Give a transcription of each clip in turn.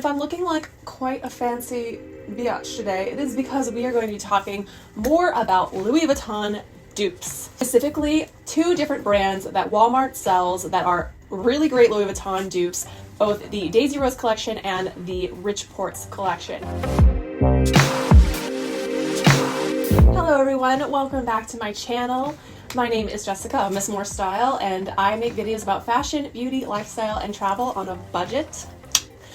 If I'm looking like quite a fancy biatch today, it is because we are going to be talking more about Louis Vuitton dupes. Specifically, two different brands that Walmart sells that are really great Louis Vuitton dupes, both the Daisy Rose collection and the Richports collection. Hello everyone, welcome back to my channel. My name is Jessica of Miss More Style, and I make videos about fashion, beauty, lifestyle, and travel on a budget.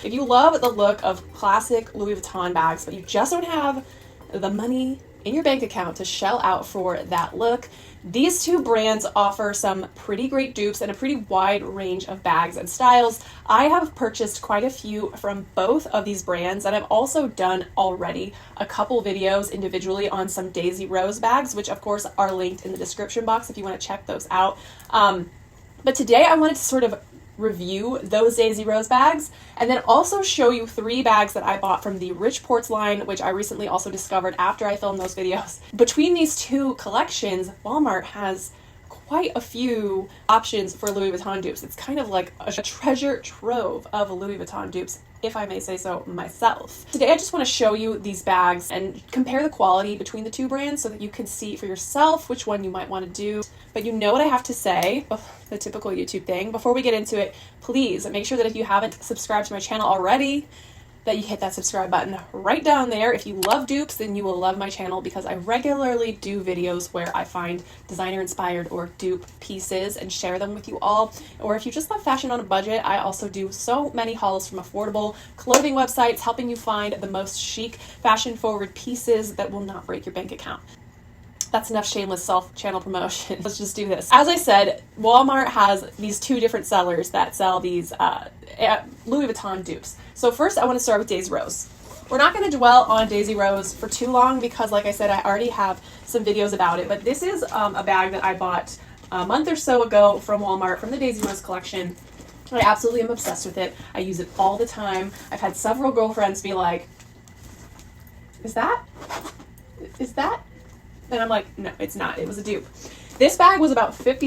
If you love the look of classic Louis Vuitton bags, but you just don't have the money in your bank account to shell out for that look, these two brands offer some pretty great dupes and a pretty wide range of bags and styles. I have purchased quite a few from both of these brands, and I've also done already a couple videos individually on some Daisy Rose bags, which of course are linked in the description box if you want to check those out. But today I wanted to sort of review those Daisy Rose bags and then also show you three bags that I bought from the Richports line, which I recently also discovered after I filmed those videos. Between these two collections, Walmart has quite a few options for Louis Vuitton dupes. It's kind of like a treasure trove of Louis Vuitton dupes, if I may say so myself. Today I just want to show you these bags and compare the quality between the two brands so that you can see for yourself which one you might want to do. But you know what I have to say, the typical YouTube thing. Before we get into it, please make sure that if you haven't subscribed to my channel already, that you hit that subscribe button right down there. If you love dupes, then you will love my channel because I regularly do videos where I find designer inspired or dupe pieces and share them with you all. Or if you just love fashion on a budget, I also do so many hauls from affordable clothing websites, helping you find the most chic, fashion forward pieces that will not break your bank account. That's enough shameless self-channel promotion. Let's just do this. As I said, Walmart has these two different sellers that sell these Louis Vuitton dupes. So first I want to start with Daisy Rose. We're not going to dwell on Daisy Rose for too long because, like I said, I already have some videos about it. But this is a bag that I bought a month or so ago from Walmart from the Daisy Rose collection. I absolutely am obsessed with it. I use it all the time. I've had several girlfriends be like, is that? And I'm like, no, it's not. It was a dupe. This bag was about $50.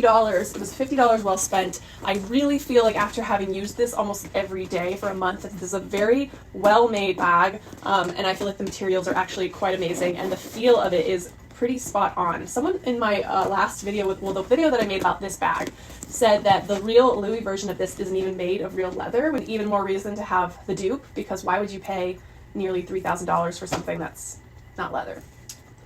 It was $50 well spent. I really feel like after having used this almost every day for a month, that this is a very well-made bag, and I feel like the materials are actually quite amazing, and the feel of it is pretty spot on. Someone in my last video, the video that I made about this bag, said that the real Louis version of this isn't even made of real leather, with even more reason to have the dupe, because why would you pay nearly $3,000 for something that's not leather?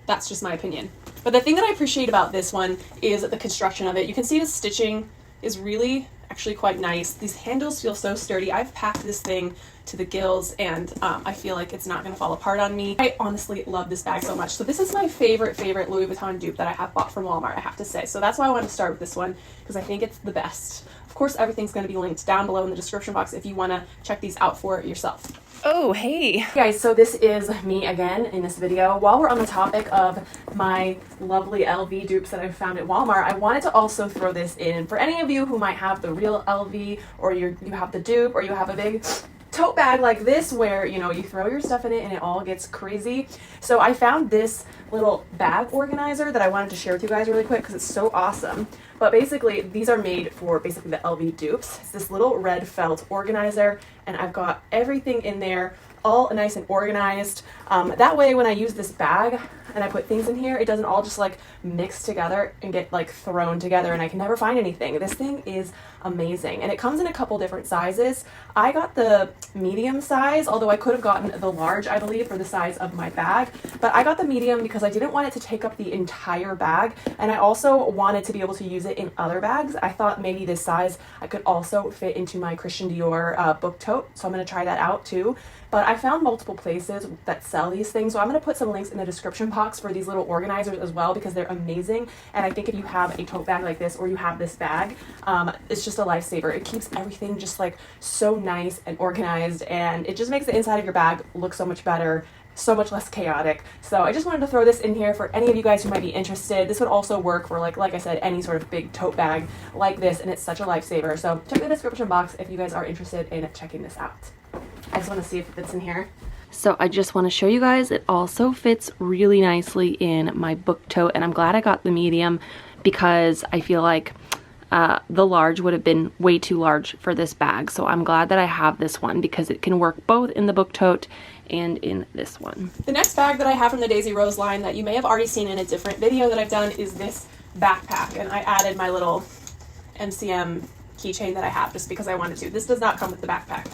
That's just my opinion. But the thing that I appreciate about this one is the construction of it. You can see the stitching is really actually quite nice. These handles feel so sturdy. I've packed this thing to the gills, and I feel like it's not going to fall apart on me. I honestly love this bag so much. So this is my favorite Louis Vuitton dupe that I have bought from Walmart, I have to say. So that's why I wanted to start with this one, because I think it's the best. Of course, everything's going to be linked down below in the description box if you want to check these out for yourself. Oh, hey guys, so this is me again in this video. While we're on the topic of my lovely LV dupes that I found at Walmart, I wanted to also throw this in for any of you who might have the real LV, or you have the dupe, or you have a big tote bag like this where, you know, you throw your stuff in it and it all gets crazy. So I found this little bag organizer that I wanted to share with you guys really quick because it's so awesome. But basically, these are made for basically the LV dupes. It's this little red felt organizer, and I've got everything in there all nice and organized. That way when I use this bag and I put things in here, it doesn't all just like mix together and get like thrown together and I can never find anything. This thing is amazing, and it comes in a couple different sizes. I got the medium size, although I could have gotten the large, I believe, for the size of my bag, but I got the medium because I didn't want it to take up the entire bag, and I also wanted to be able to use it in other bags. I thought maybe this size I could also fit into my Christian Dior book tote, so I'm going to try that out too. But I found multiple places that sell these things, so I'm going to put some links in the description box for these little organizers as well, because they're amazing. And I think if you have a tote bag like this, or you have this bag, it's just a lifesaver. It keeps everything just like so nice and organized, and it just makes the inside of your bag look so much better, so much less chaotic. So I just wanted to throw this in here for any of you guys who might be interested. This would also work for like I said, any sort of big tote bag like this, and it's such a lifesaver. So check the description box if you guys are interested in checking this out. I just want to see if it fits in here. So I just want to show you guys, it also fits really nicely in my book tote, and I'm glad I got the medium because I feel like the large would have been way too large for this bag. So I'm glad that I have this one because it can work both in the book tote and in this one. The next bag that I have from the Daisy Rose line that you may have already seen in a different video that I've done is this backpack, and I added my little MCM keychain that I have just because I wanted to. This does not come with the backpack.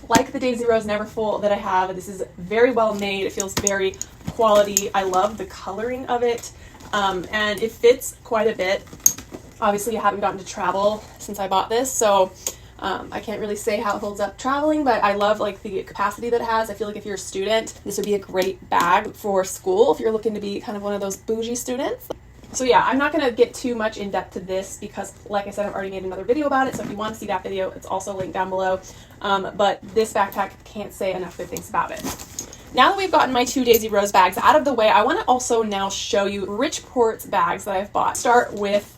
Like the Daisy Rose Neverfull that I have, this is very well made. It feels very quality. I love the coloring of it, and it fits quite a bit. Obviously, I haven't gotten to travel since I bought this, so I can't really say how it holds up traveling, but I love like the capacity that it has. I feel like if you're a student, this would be a great bag for school if you're looking to be kind of one of those bougie students. So yeah, I'm not going to get too much in depth to this because, like I said, I've already made another video about it. So if you want to see that video, it's also linked down below. But this backpack, can't say enough good things about it. Now that we've gotten my two Daisy Rose bags out of the way, I want to also now show you Richports bags that I've bought. Start with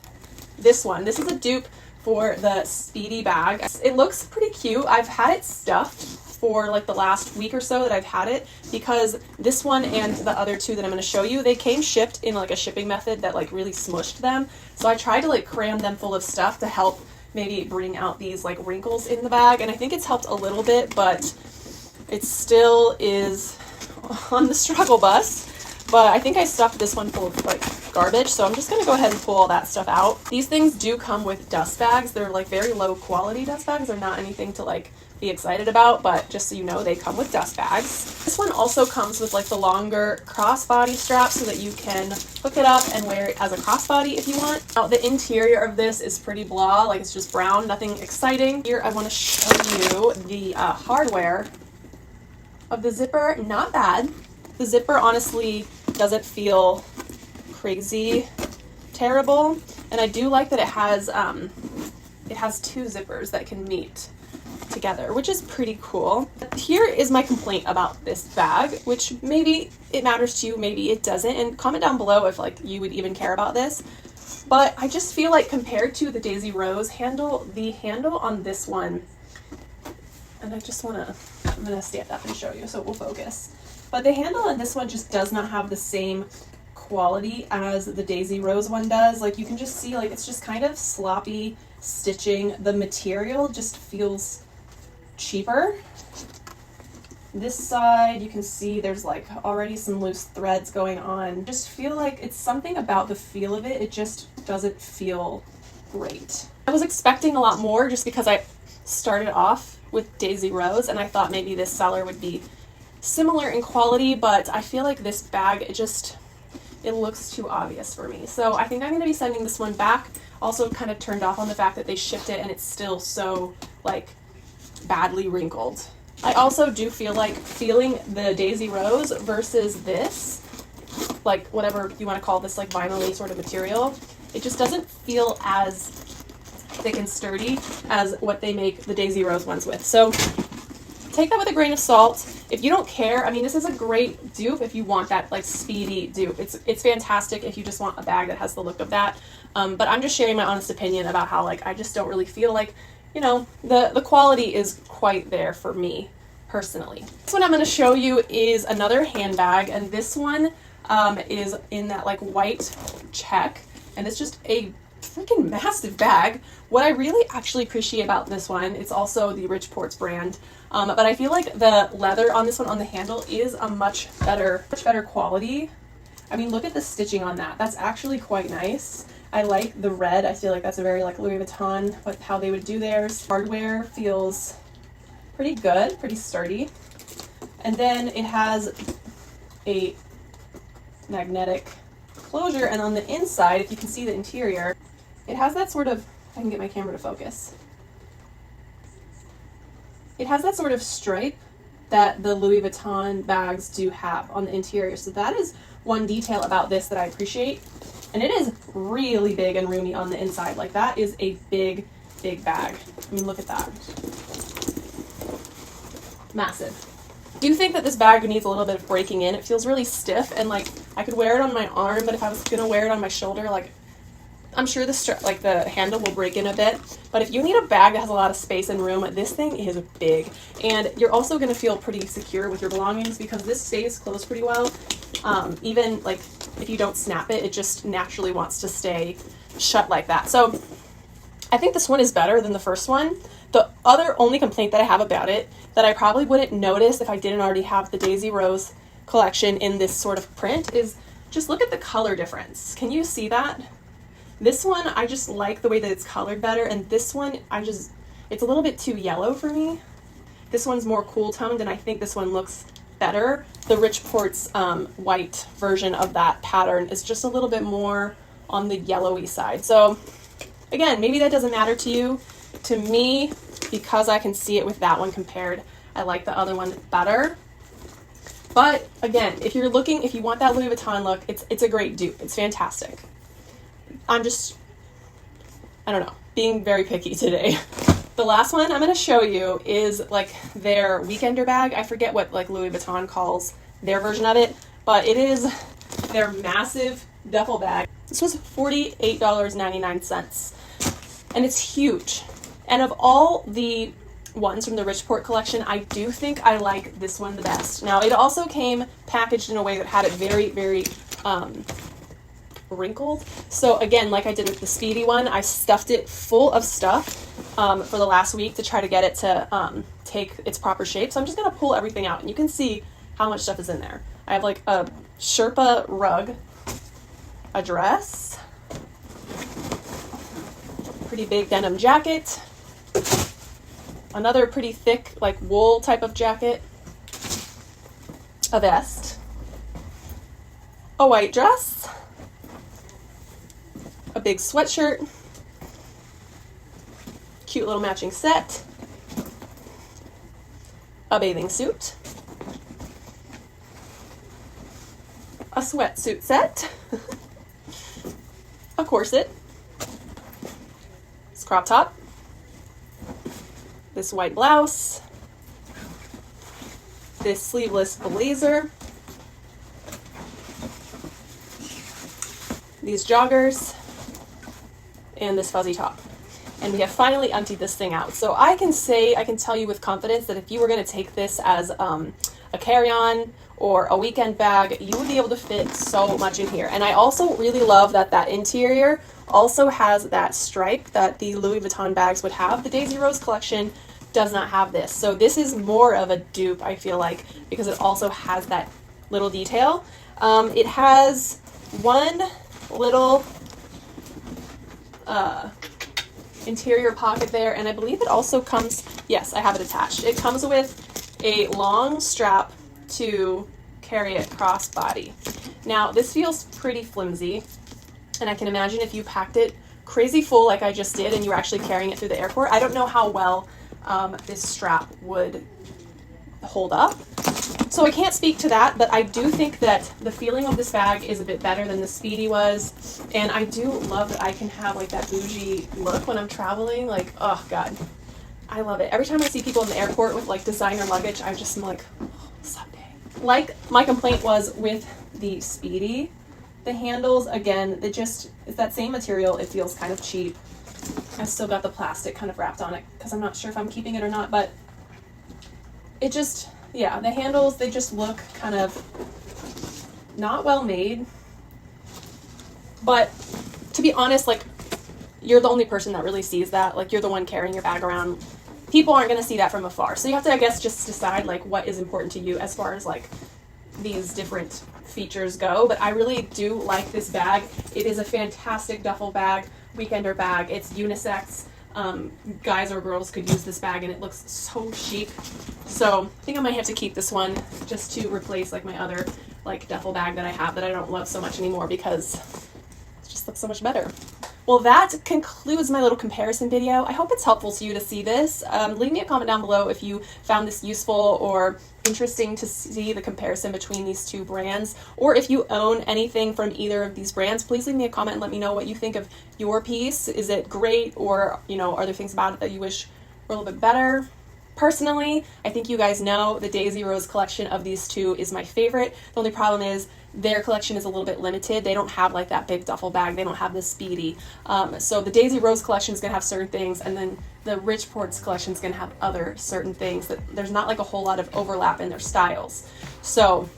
this one. This is a dupe for the Speedy bag. It looks pretty cute. I've had it stuffed for like the last week or so that I've had it because this one and the other two that I'm going to show you, they came shipped in like a shipping method that like really smushed them. So I tried to like cram them full of stuff to help maybe bring out these like wrinkles in the bag, and I think it's helped a little bit, but it still is on the struggle bus. But I think I stuffed this one full of like garbage, so I'm just going to go ahead and pull all that stuff out. These things do come with dust bags. They're like very low quality dust bags. They're not anything to like be excited about, but just so you know, they come with dust bags. This one also comes with like the longer crossbody strap so that you can hook it up and wear it as a crossbody if you want. Now the interior of this is pretty blah, like it's just brown, nothing exciting. Here I want to show you the hardware of the zipper. Not bad. The zipper honestly doesn't feel crazy terrible, and I do like that it has two zippers that can meet together, which is pretty cool. Here is my complaint about this bag, which maybe it matters to you, maybe it doesn't, and comment down below if like you would even care about this. But I just feel like compared to the Daisy Rose handle, the handle on this one, and I'm gonna stand up and show you so it will focus. But the handle on this one just does not have the same quality as the Daisy Rose one does. Like you can just see like it's just kind of sloppy stitching. The material just feels cheaper. This side you can see there's like already some loose threads going on. Just feel like it's something about the feel of it. It just doesn't feel great. I was expecting a lot more just because I started off with Daisy Rose and I thought maybe this seller would be similar in quality, but I feel like this bag, it looks too obvious for me. So I think I'm going to be sending this one back. Also kind of turned off on the fact that they shipped it and it's still so like badly wrinkled. I also do feel like feeling the Daisy Rose versus this, like whatever you want to call this, like vinyl-y sort of material, it just doesn't feel as thick and sturdy as what they make the Daisy Rose ones with. So take that with a grain of salt. If you don't care, I mean, this is a great dupe if you want that like speedy dupe. It's fantastic if you just want a bag that has the look of that. But I'm just sharing my honest opinion about how like I just don't really feel like, you know, the quality is quite there for me personally. This one I'm going to show you is another handbag, and this one is in that like white check, and it's just a freaking massive bag. What I really actually appreciate about this one, it's also the Richports brand, but I feel like the leather on this one on the handle is a much better quality. I mean, look at the stitching on that. That's actually quite nice. I like the red. I feel like that's a very like Louis Vuitton, but how they would do theirs. Hardware feels pretty good, pretty sturdy. And then it has a magnetic closure, and on the inside, if you can see the interior, it has that sort of, if I can get my camera to focus, it has that sort of stripe that the Louis Vuitton bags do have on the interior. So that is one detail about this that I appreciate. And it is really big and roomy on the inside. Like that is a big bag. I mean, look at that. Massive. I do think that this bag needs a little bit of breaking in. It feels really stiff, and like I could wear it on my arm, but if I was gonna wear it on my shoulder, like I'm sure the handle will break in a bit. But if you need a bag that has a lot of space and room, this thing is big. And you're also gonna feel pretty secure with your belongings because this stays closed pretty well. Even like if you don't snap it, it just naturally wants to stay shut like that. So I think this one is better than the first one. The other only complaint that I have about it that I probably wouldn't notice if I didn't already have the Daisy Rose collection in this sort of print is just look at the color difference. Can you see that? This one, I just like the way that it's colored better, and this one, it's a little bit too yellow for me. This one's more cool toned, and I think this one looks better. The Richports white version of that pattern is just a little bit more on the yellowy side. So again, maybe that doesn't matter to you. To me, because I can see it with that one compared, I like the other one better. But again, if you want that Louis Vuitton look, it's a great dupe. It's fantastic. I don't know, being very picky today. The last one I'm going to show you is like their weekender bag. I forget what like Louis Vuitton calls their version of it, but it is their massive duffel bag. This was $48.99, and it's huge. And of all the ones from the Richport collection, I do think I like this one the best. Now, it also came packaged in a way that had it very, very wrinkled. So again, like I did with the Speedy one, I stuffed it full of stuff for the last week to try to get it to take its proper shape. So I'm just going to pull everything out, and you can see how much stuff is in there. I have like a Sherpa rug, a dress, pretty big denim jacket, another pretty thick like wool type of jacket, a vest, a white dress, a big sweatshirt, cute little matching set, a bathing suit, a sweatsuit set, a corset, this crop top, this white blouse, this sleeveless blazer, these joggers, and this fuzzy top. And we have finally emptied this thing out. So I can tell you with confidence that if you were going to take this as a carry-on or a weekend bag, you would be able to fit so much in here. And I also really love that interior also has that stripe that the Louis Vuitton bags would have. The Daisy Rose collection does not have this. So this is more of a dupe, I feel like, because it also has that little detail. It has one little interior pocket there, and I believe it also comes, yes, I have it attached. It comes with a long strap to carry it crossbody. Now, this feels pretty flimsy, and I can imagine if you packed it crazy full like I just did and you were actually carrying it through the airport, I don't know how well this strap would hold up. So I can't speak to that, but I do think that the feeling of this bag is a bit better than the Speedy was, and I do love that I can have like that bougie look when I'm traveling. Like, oh god, I love it. Every time I see people in the airport with like designer luggage, I just am like, oh, someday. Like my complaint was with the Speedy, the handles, again, it's that same material. It feels kind of cheap. I still got the plastic kind of wrapped on it because I'm not sure if I'm keeping it or not, but it just, yeah, the handles, they just look kind of not well made. But to be honest, like, you're the only person that really sees that. Like, you're the one carrying your bag around. People aren't going to see that from afar. So you have to, I guess, just decide, like, what is important to you as far as, like, these different features go. But I really do like this bag. It is a fantastic duffel bag, weekender bag. It's unisex. Guys or girls could use this bag, and it looks so chic. So I think I might have to keep this one just to replace like my other like duffel bag that I have that I don't love so much anymore because it just looks so much better. Well, that concludes my little comparison video. I hope it's helpful to you to see this. Leave me a comment down below if you found this useful or interesting to see the comparison between these two brands, or if you own anything from either of these brands. Please leave me a comment and let me know what you think of your piece. Is it great, or are there things about it that you wish were a little bit better? Personally, I think you guys know the Daisy Rose collection of these two is my favorite. The only problem is their collection is a little bit limited. They don't have like that big duffel bag. They don't have the Speedy. So the Daisy Rose collection is going to have certain things, and then the Richports collection is going to have other certain things. That there's not like a whole lot of overlap in their styles. So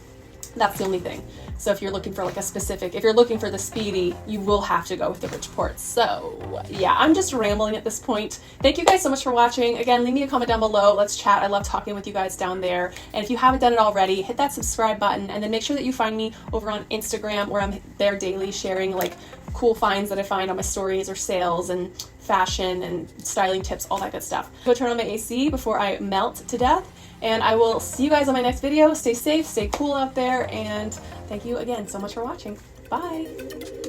that's the only thing. So if you're looking for like a specific, if you're looking for the Speedy, you will have to go with the Richports. So yeah, I'm just rambling at this point. Thank you guys so much for watching. Again, leave me a comment down below. Let's chat. I love talking with you guys down there. And if you haven't done it already, hit that subscribe button, and then make sure that you find me over on Instagram, where I'm there daily sharing like cool finds that I find on my stories or sales and fashion and styling tips, all that good stuff. Go turn on my AC before I melt to death. And I will see you guys on my next video. Stay safe, stay cool out there, and thank you again so much for watching. Bye!